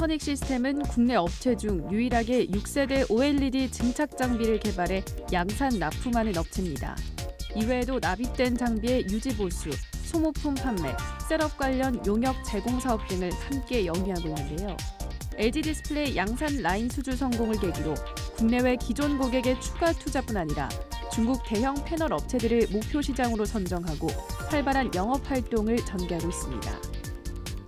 선익 시스템은 국내 업체 중 유일하게 6세대 OLED 증착 장비를 개발해 양산 납품하는 업체입니다. 이외에도 납입된 장비의 유지 보수, 소모품 판매, 셋업 관련 용역 제공 사업 등을 함께 영위하고 있는데요. LG 디스플레이 양산 라인 수주 성공을 계기로 국내외 기존 고객의 추가 투자뿐 아니라 중국 대형 패널 업체들을 목표 시장으로 선정하고 활발한 영업 활동을 전개하고 있습니다.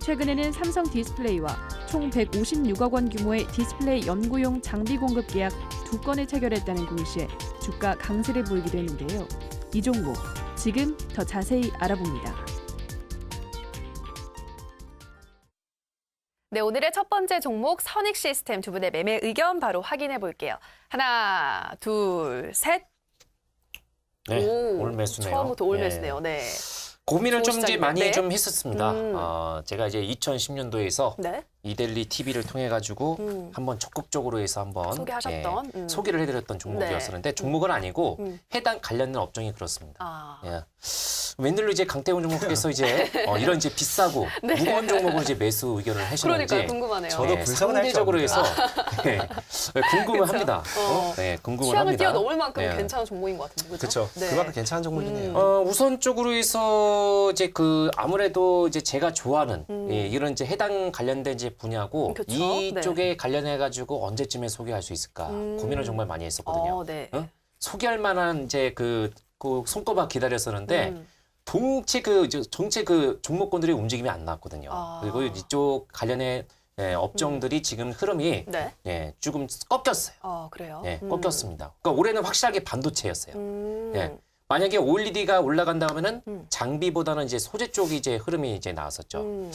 최근에는 삼성 디스플레이와 총 156억 원 규모의 디스플레이 연구용 장비 공급 계약 2건을 체결했다는 공시에 주가 강세를 보이기도 했는데요. 이 종목 지금 더 자세히 알아봅니다. 네, 오늘의 첫 번째 종목 선익 시스템 두 분의 매매 의견 바로 확인해 볼게요. 하나, 둘, 셋. 네, 오, 올 매수네요. 처음부터 올 예. 매수네요. 네. 고민을 좀 이제 시장이네요. 많이 네. 좀 했었습니다. 제가 이제 2010년도에서 네. 이델리 TV를 통해 가지고 한번 적극적으로 해서 한번 소개하셨던, 소개를 해드렸던 종목이었었는데 종목은 아니고 해당 관련된 업종이 그렇습니다. 아. 예. 웬일로 이제 강태훈 종목께서 이제 이런 이제 비싸고 무거운 종목을 이제 매수 의견을 하시는지 그러니까요, 궁금하네요. 저도 예, 불성은 할줄 상대적으로 해서 궁금합니다. 그렇죠. 궁금을 취향을 합니다. 뛰어넘을 만큼 예. 괜찮은 종목인 것 같은데, 그렇죠? 그렇죠. 그만큼 괜찮은 종목이네요. 우선적으로 해서 이제 아무래도 이제 제가 좋아하는 이런 이제 해당 관련된 이제 분야고 그쵸? 이쪽에 관련해 가지고 언제쯤에 소개할 수 있을까 고민을 정말 많이 했었거든요. 네. 소개할 만한 이제 그 손꼽아 기다렸었는데 전체 종목군들의 움직임이 안 나왔거든요. 아. 그리고 이쪽 관련해 업종들이 지금 흐름이 조금 꺾였어요. 그래요? 꺾였습니다. 그러니까 올해는 확실하게 반도체였어요. 만약에 OLED가 올라간다 하면은 장비보다는 이제 소재 쪽이 이제 흐름이 이제 나왔었죠.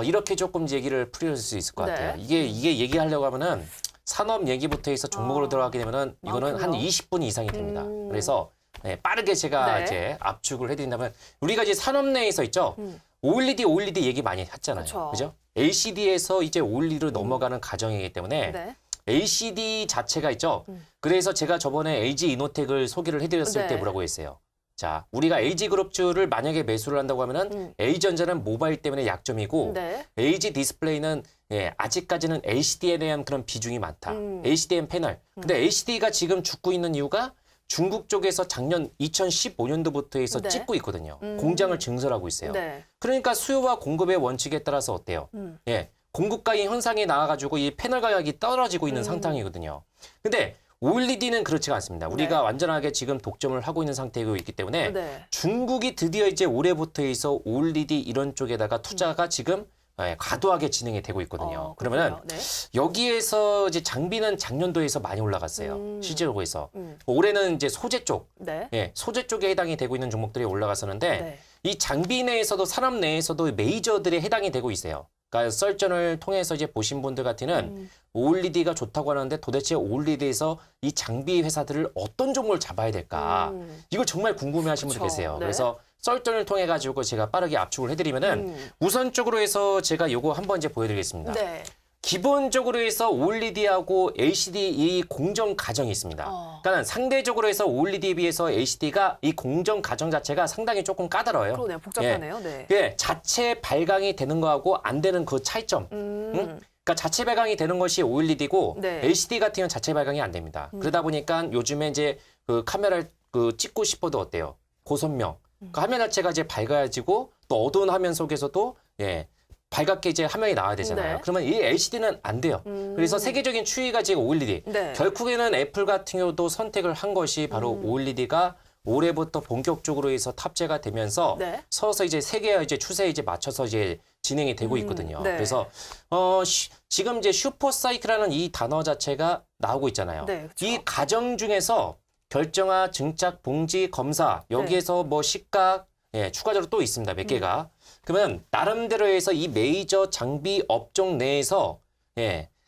이렇게 조금 얘기를 풀릴 수 있을 것 같아요. 이게 얘기하려고 하면은 산업 얘기부터 해서 종목으로 들어가게 되면은 이거는 한 20분 이상이 됩니다. 그래서 빠르게 제가 이제 압축을 해드린다면 우리가 이제 산업 내에서 있죠. OLED 얘기 많이 했잖아요. 그죠? LCD에서 이제 OLED로 넘어가는 과정이기 때문에 LCD 자체가 있죠. 그래서 제가 저번에 LG 이노텍을 소개를 해드렸을 때 뭐라고 했어요. 자, 우리가 LG그룹주를 만약에 매수를 한다고 하면은 LG전자는 모바일 때문에 약점이고 LG 디스플레이는 아직까지는 LCD에 대한 그런 비중이 많다. LCDM 패널. 근데 LCD가 지금 죽고 있는 이유가 중국 쪽에서 작년 2015년도부터 해서 찍고 있거든요. 공장을 증설하고 있어요. 그러니까 수요와 공급의 원칙에 따라서 어때요? 공급가의 현상이 나와가지고 이 패널 가격이 떨어지고 있는 상황이거든요. 근데 OLED는 그렇지가 않습니다. 우리가 완전하게 지금 독점을 하고 있는 상태이고 있기 때문에 중국이 드디어 이제 올해부터 해서 OLED 이런 쪽에다가 투자가 지금 과도하게 진행이 되고 있거든요. 그러면은 여기에서 이제 장비는 작년도에서 많이 올라갔어요. 실제로 해서 올해는 이제 소재 쪽, 소재 쪽에 해당이 되고 있는 종목들이 올라갔었는데 이 장비 내에서도 산업 내에서도 메이저들이 해당이 되고 있어요. 그러니까 썰전을 통해서 이제 보신 분들 같으면 OLED가 좋다고 하는데 도대체 OLED에서 이 장비 회사들을 어떤 종목을 잡아야 될까? 이걸 정말 궁금해하시는 분들 계세요. 그래서 썰전을 통해 가지고 제가 빠르게 압축을 해드리면은 우선적으로 해서 제가 요거 한번 이제 보여드리겠습니다. 기본적으로 해서 OLED하고 LCD 이 공정 과정이 있습니다. 그러니까 상대적으로 해서 OLED에 비해서 LCD가 이 공정 과정 자체가 상당히 조금 까다로워요. 그러네요. 복잡하네요. 자체 발광이 되는 거하고 안 되는 그 차이점. 그러니까 자체 발광이 되는 것이 OLED고 LCD 같은 경우는 자체 발광이 안 됩니다. 그러다 보니까 요즘에 이제 그 카메라를 찍고 싶어도 어때요? 고선명. 그 화면 자체가 이제 밝아지고 또 어두운 화면 속에서도 밝게 이제 화면이 나와야 되잖아요. 그러면 이 LCD는 안 돼요. 그래서 세계적인 추이가 지금 OLED. 결국에는 애플 같은 경우도 선택을 한 것이 바로 OLED가 올해부터 본격적으로 해서 탑재가 되면서 서서 이제 세계의 이제 추세에 이제 맞춰서 이제 진행이 되고 있거든요. 그래서 지금 이제 슈퍼 사이클이라는 이 단어 자체가 나오고 있잖아요. 이 과정 중에서 결정화, 증착, 봉지, 검사 여기에서 뭐 시각 추가적으로 또 있습니다. 몇 개가. 그러면 나름대로 해서 이 메이저 장비 업종 내에서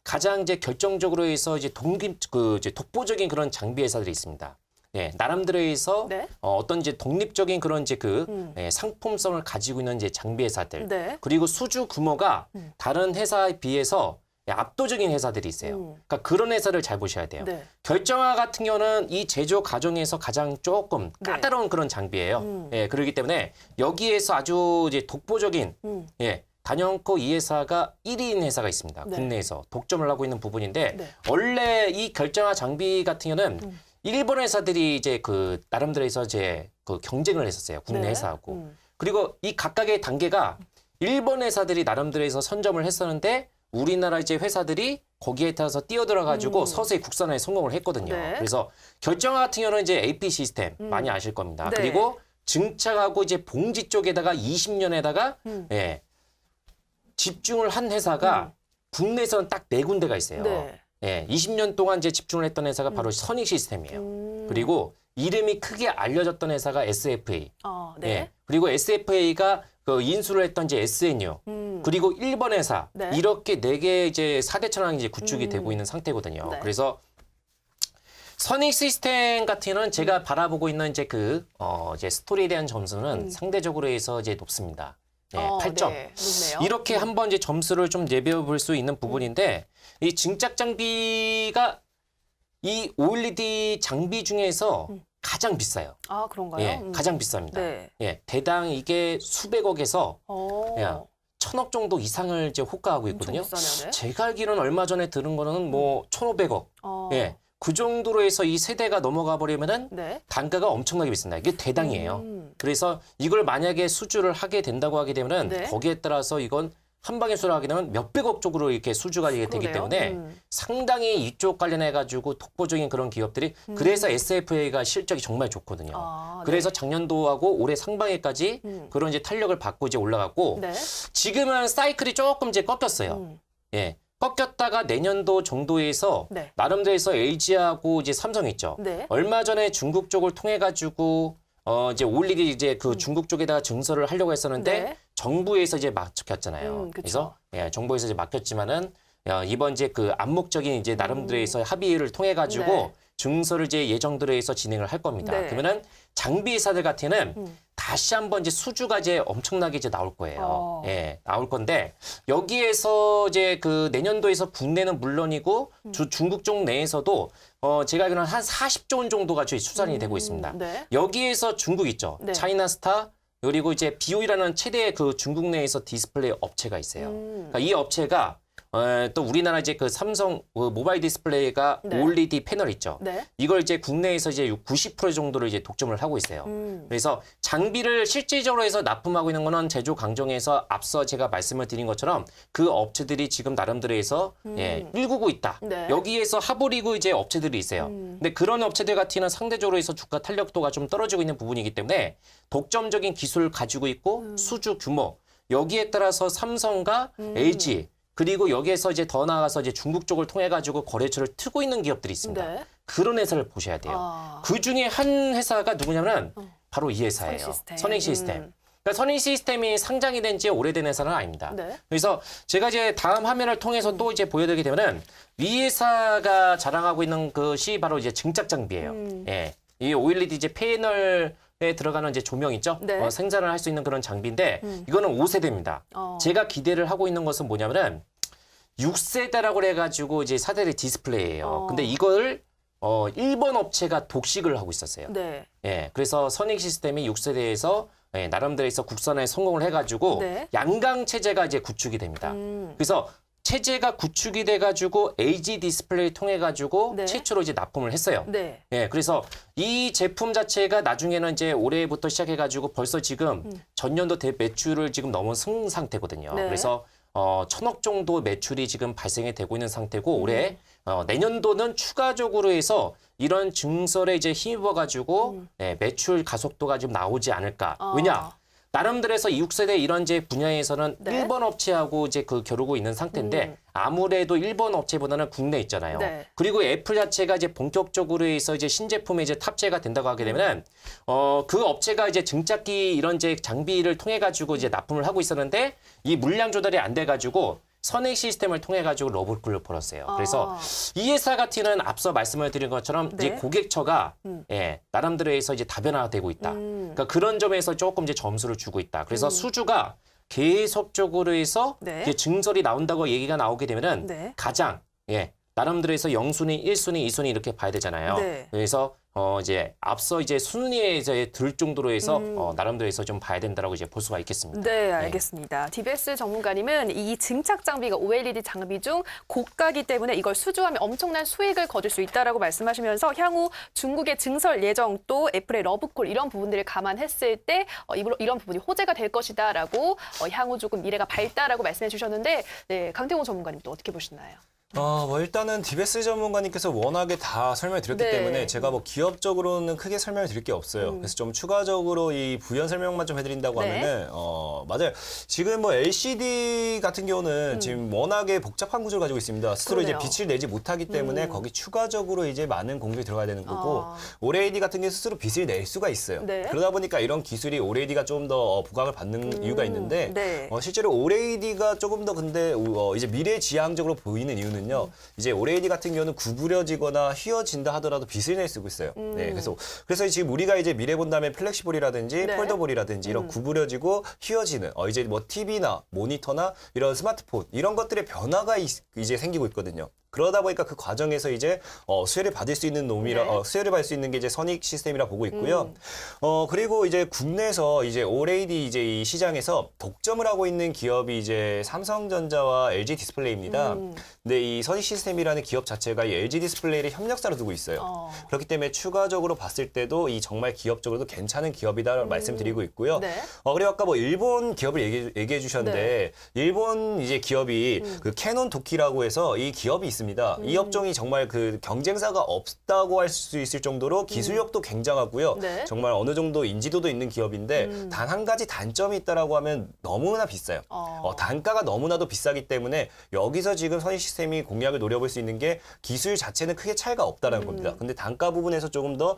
가장 이제 결정적으로 해서 이제 독보적인 그런 장비 회사들이 있습니다. 나름대로 해서 어떤 이제 독립적인 그런 이제 상품성을 가지고 있는 이제 장비 회사들 그리고 수주 규모가 다른 회사에 비해서 압도적인 회사들이 있어요. 그러니까 그런 회사를 잘 보셔야 돼요. 결정화 같은 경우는 이 제조 과정에서 가장 조금 까다로운 그런 장비예요. 그렇기 때문에 여기에서 아주 이제 독보적인 단연코 이 회사가 1위인 회사가 있습니다. 네. 국내에서 독점을 하고 있는 부분인데 네. 원래 이 결정화 장비 같은 경우는 일본 회사들이 이제 그 나름대로해서 이제 그 경쟁을 했었어요. 국내 네. 회사하고. 그리고 이 각각의 단계가 일본 회사들이 나름대로해서 선점을 했었는데 우리나라 이제 회사들이 거기에 따라서 뛰어들어가지고 서서히 국산화에 성공을 했거든요. 네. 그래서 결정화 같은 경우는 이제 AP 시스템 많이 아실 겁니다. 네. 그리고 증착하고 이제 봉지 쪽에다가 20년에다가 예, 집중을 한 회사가 국내에서는 딱 4군데가 있어요. 네. 예, 20년 동안 이제 집중을 했던 회사가 바로 선익 시스템이에요. 그리고 이름이 크게 알려졌던 회사가 SFA. 네. 예, 그리고 SFA가 그 인수를 했던 이제 SNU. 그리고 일본 회사. 네. 이렇게 4개 이제 4대 천왕이 이제 구축이 되고 있는 상태거든요. 네. 그래서 선익 시스템 같은 경우는 제가 바라보고 있는 이제 이제 스토리에 대한 점수는 상대적으로 해서 이제 높습니다. 예, 8점. 네. 높네요. 이렇게 한번 이제 점수를 좀 내벼 볼 수 있는 부분인데 이 증착 장비가 이 OLED 장비 중에서 가장 비싸요. 아, 그런가요? 예, 가장 비쌉니다. 네. 예, 대당 이게 수백억에서 어. 1000억 정도 이상을 이제 호가하고 엄청 있거든요. 비싸네요. 네. 제가 알기로는 얼마 전에 들은 거는 뭐 1,500억. 예. 그 정도로 해서 이 세대가 넘어가 버리면은 네. 단가가 엄청나게 비쌉니다. 이게 대당이에요. 그래서 이걸 만약에 수주를 하게 된다고 하게 되면은 네. 거기에 따라서 이건 한 방에 수주를 하게 되면 몇백억 쪽으로 이렇게 수주가 되기 그러네요. 때문에 상당히 이쪽 관련해 가지고 독보적인 그런 기업들이 그래서 SFA가 실적이 정말 좋거든요. 아, 그래서 작년도하고 올해 상반기까지 그런 이제 탄력을 받고 이제 올라갔고 네. 지금은 사이클이 조금 이제 꺾였어요. 예. 꺾였다가 내년도 정도에서 네. 나름대로해서 LG하고 이제 삼성 있죠. 네. 얼마 전에 중국 쪽을 통해 가지고 이제 올리디 이제 그 중국 쪽에다가 증설을 하려고 했었는데 네. 정부에서 이제 막혔잖아요. 그쵸. 그래서 예, 정부에서 이제 막혔지만은 이번 이제 그 암묵적인 이제 나름대로해서 합의를 통해 가지고 네. 증설을 이제 예정대로 해서 진행을 할 겁니다. 네. 그러면은 장비 회사들 같은 경우는 다시 한번 이제 수주가 이제 엄청나게 이제 나올 거예요. 예, 나올 건데 여기에서 이제 그 내년도에서 국내는 물론이고 중국 쪽 내에서도 제가 알기로는 한 40조 원 정도가 저희 추산이 되고 있습니다. 네. 여기에서 중국 있죠. 네. 차이나스타 그리고 이제 BOE라는 최대 그 중국 내에서 디스플레이 업체가 있어요. 그러니까 이 업체가 또 우리나라 이제 그 삼성 모바일 디스플레이가 네. OLED 패널 있죠. 네. 이걸 이제 국내에서 이제 90% 정도를 이제 독점을 하고 있어요. 그래서 장비를 실질적으로 해서 납품하고 있는 거는 제조 강정에서 앞서 제가 말씀을 드린 것처럼 그 업체들이 지금 나름대로 해서 일구고 있다. 네. 여기에서 합을이고 이제 업체들이 있어요. 근데 그런 업체들 같은 경우는 상대적으로 해서 주가 탄력도가 좀 떨어지고 있는 부분이기 때문에 독점적인 기술을 가지고 있고 수주 규모 여기에 따라서 삼성과 LG 그리고 여기에서 이제 더 나아가서 이제 중국 쪽을 통해 가지고 거래처를 트고 있는 기업들이 있습니다. 네. 그런 회사를 보셔야 돼요. 아. 그 중에 한 회사가 누구냐면 바로 이 회사예요. 선익시스템. 선익시스템. 그러니까 선익시스템이 상장이 된 지 오래된 회사는 아닙니다. 네. 그래서 제가 이제 다음 화면을 통해서 또 이제 보여드리게 되면은 이 회사가 자랑하고 있는 것이 바로 이제 증착 장비예요. 예, 이 OLED 이제 패널 에 들어가는 이제 조명 있죠. 네. 생산을 할 수 있는 그런 장비인데 이거는 5세대입니다. 제가 기대를 하고 있는 것은 뭐냐면은 6세대라고 해가지고 이제 4대의 디스플레이예요. 근데 이걸 일본 업체가 독식을 하고 있었어요. 네. 예, 그래서 선익 시스템이 6세대에서 나름대로 해서 국산화에 성공을 해가지고 네. 양강 체제가 이제 구축이 됩니다. 그래서 체제가 구축이 돼가지고 LG 디스플레이 통해 가지고 네. 최초로 이제 납품을 했어요. 네. 예, 그래서 이 제품 자체가 나중에는 이제 올해부터 시작해가지고 벌써 지금 전년도 매출을 지금 넘은 승 상태거든요. 네. 그래서 1,000억 정도 매출이 지금 발생이 되고 있는 상태고 올해 내년도는 추가적으로 해서 이런 증설에 이제 힘입어가지고 매출 가속도가 좀 나오지 않을까. 왜냐? 나름대로 해서 6세대 이런 이제 분야에서는 네. 일본 업체하고 이제 그 겨루고 있는 상태인데 아무래도 일본 업체보다는 국내 있잖아요. 네. 그리고 애플 자체가 이제 본격적으로 해서 이제 신제품에 이제 탑재가 된다고 하게 되면 그 업체가 이제 증착기 이런 이제 장비를 통해 가지고 이제 납품을 하고 있었는데 이 물량 조달이 안 돼 가지고 선액 시스템을 통해 가지고 러브콜을 벌었어요. 그래서 이 회사 같은 경우는 앞서 말씀을 드린 것처럼 네. 이제 고객처가 나름대로 해서 이제 다변화되고 있다. 그러니까 그런 점에서 조금 이제 점수를 주고 있다. 그래서 수주가 계속적으로 해서 네. 이제 증설이 나온다고 얘기가 나오게 되면은 네. 가장 나름대로 해서 0순위, 1순위, 2순위 이렇게 봐야 되잖아요. 네. 그래서 이제 앞서 이제 순위에 이제 들 정도로 해서 나름대로 해서 좀 봐야 된다라고 이제 볼 수가 있겠습니다. 네, 알겠습니다. DBS 전문가님은 이 증착 장비가 OLED 장비 중 고가기 때문에 이걸 수주하면 엄청난 수익을 거둘 수 있다라고 말씀하시면서 향후 중국의 증설 예정 또 애플의 러브콜 이런 부분들을 감안했을 때 이런 부분이 호재가 될 것이다라고 향후 조금 미래가 밝다라고 말씀해 주셨는데 네, 강태공 전문가님 또 어떻게 보시나요? 뭐 일단은 DBS 전문가님께서 워낙에 다 설명을 드렸기 네. 때문에 제가 뭐 기업적으로는 크게 설명을 드릴 게 없어요. 그래서 좀 추가적으로 이 부연 설명만 좀 해드린다고 네. 하면은 맞아요. 지금 뭐 LCD 같은 경우는 지금 워낙에 복잡한 구조를 가지고 있습니다. 스스로 그러네요. 이제 빛을 내지 못하기 때문에 거기 추가적으로 이제 많은 공정이 들어가야 되는 거고 OLED 같은 경우 스스로 빛을 낼 수가 있어요. 네. 그러다 보니까 이런 기술이 OLED가 좀 더 부각을 받는 이유가 있는데 네. 실제로 OLED가 조금 더 근데 이제 미래지향적으로 보이는 이유는요. 이제 OLED 같은 경우는 구부려지거나 휘어진다 하더라도 빛을 낼 수고 있어요. 네, 그래서 지금 우리가 이제 미래 본다면 플렉시볼이라든지 네. 폴더볼이라든지 이런 구부려지고 휘어지는 이제 뭐 TV나 모니터나 이런 스마트폰 이런 것들의 변화가 이제 생기고 있거든요. 그러다 보니까 그 과정에서 이제 수혜를 받을 수 있는 네. 수혜를 받을 수 있는 게 이제 선익 시스템이라 보고 있고요. 그리고 이제 국내에서 이제 OLED 이제 이 시장에서 독점을 하고 있는 기업이 이제 삼성전자와 LG 디스플레이입니다. 근데 이 선익 시스템이라는 기업 자체가 이 LG 디스플레이를 협력사로 두고 있어요. 그렇기 때문에 추가적으로 봤을 때도 이 정말 기업적으로도 괜찮은 기업이다 말씀드리고 있고요. 네. 그리고 아까 뭐 일본 기업을 얘기해 주셨는데 일본 이제 기업이 그 캐논 도키라고 해서 이 기업이 있습니다. 이 업종이 정말 그 경쟁사가 없다고 할 수 있을 정도로 기술력도 굉장하고요. 네. 정말 어느 정도 인지도도 있는 기업인데 단 한 가지 단점이 있다라고 하면 너무나 비싸요. 단가가 너무나도 비싸기 때문에 여기서 지금 선익 시스템이 공략을 노려볼 수 있는 게 기술 자체는 크게 차이가 없다는 겁니다. 근데 단가 부분에서 조금 더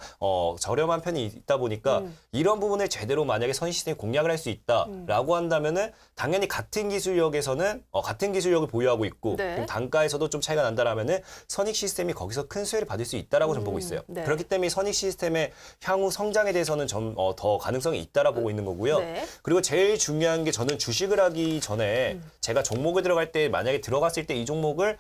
저렴한 편이 있다 보니까 이런 부분을 제대로 만약에 선익 시스템이 공략을 할 수 있다라고 한다면은 당연히 같은 기술력에서는 같은 기술력을 보유하고 있고 네. 그럼 단가에서도 좀 차이가 난다라면은 선익 시스템이 거기서 큰 수혜를 받을 수 있다라고 저는 보고 있어요. 네. 그렇기 때문에 선익 시스템의 향후 성장에 대해서는 좀 더 가능성이 있다라 보고 있는 거고요. 네. 그리고 제일 중요한 게 저는 주식을 하기 전에 제가 종목에 들어갈 때 만약에 들어갔을 때 이 종목을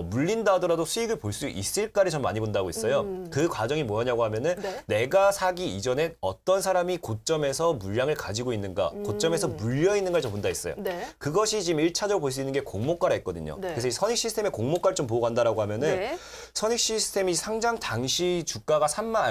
물린다 하더라도 수익을 볼 수 있을까를 전 많이 본다고 했어요. 그 과정이 뭐냐고 하면은 네. 내가 사기 이전에 어떤 사람이 고점에서 물량을 가지고 있는가, 고점에서 물려 있는가를 좀 본다 했어요. 네. 그것이 지금 1차적으로 볼 수 있는 게 공모가라 했거든요. 네. 그래서 이 선익 시스템의 공모가를 좀 보고 간다라고 하면은 네. 선익 시스템이 상장 당시 주가가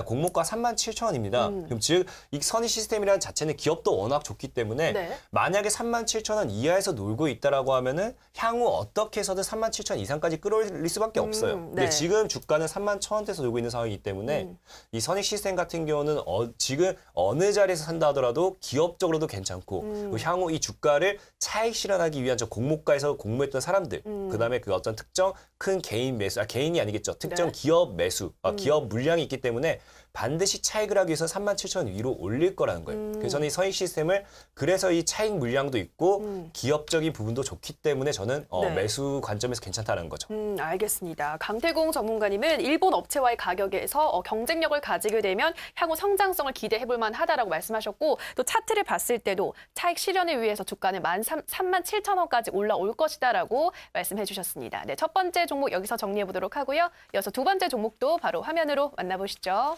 공모가 37,000원입니다. 그럼 즉 이 선익 시스템이라는 자체는 기업도 워낙 좋기 때문에 네. 만약에 37,000원 이하에서 놀고 있다라고 하면은 향후 어떻게 해서든 37,000원 이상까지 끌어올릴 수밖에 없어요. 네. 근데 지금 주가는 31,000원대에서 놀고 있는 상황이기 때문에 이 선익 시스템 같은 경우는 지금 어느 자리에서 산다 하더라도 기업적으로도 괜찮고 그리고 향후 이 주가를 차익 실현하기 위한 저 공모가에서 공모했던 사람들 그다음에 그 어떤 특정 큰 개인 매수 개인이 아니겠죠. 특정 네. 기업 매수 기업 물량이 있기 때문에 반드시 차익을 하기 위해서 37,000원 위로 올릴 거라는 거예요. 그래서 저는 이 선익 시스템을 그래서 이 차익 물량도 있고 기업적인 부분도 좋기 때문에 저는 네. 매수 관점에서 괜찮다는 거죠. 알겠습니다. 강태공 전문가님은 일본 업체와의 가격에서 경쟁력을 가지게 되면 향후 성장성을 기대해볼 만하다라고 말씀하셨고 또 차트를 봤을 때도 차익 실현을 위해서 주가는 37,000원까지 올라올 것이다라고 말씀해 주셨습니다. 네, 첫 번째 종목 여기서 정리해 보도록 하고요. 이어서 두 번째 종목도 바로 화면으로 만나보시죠.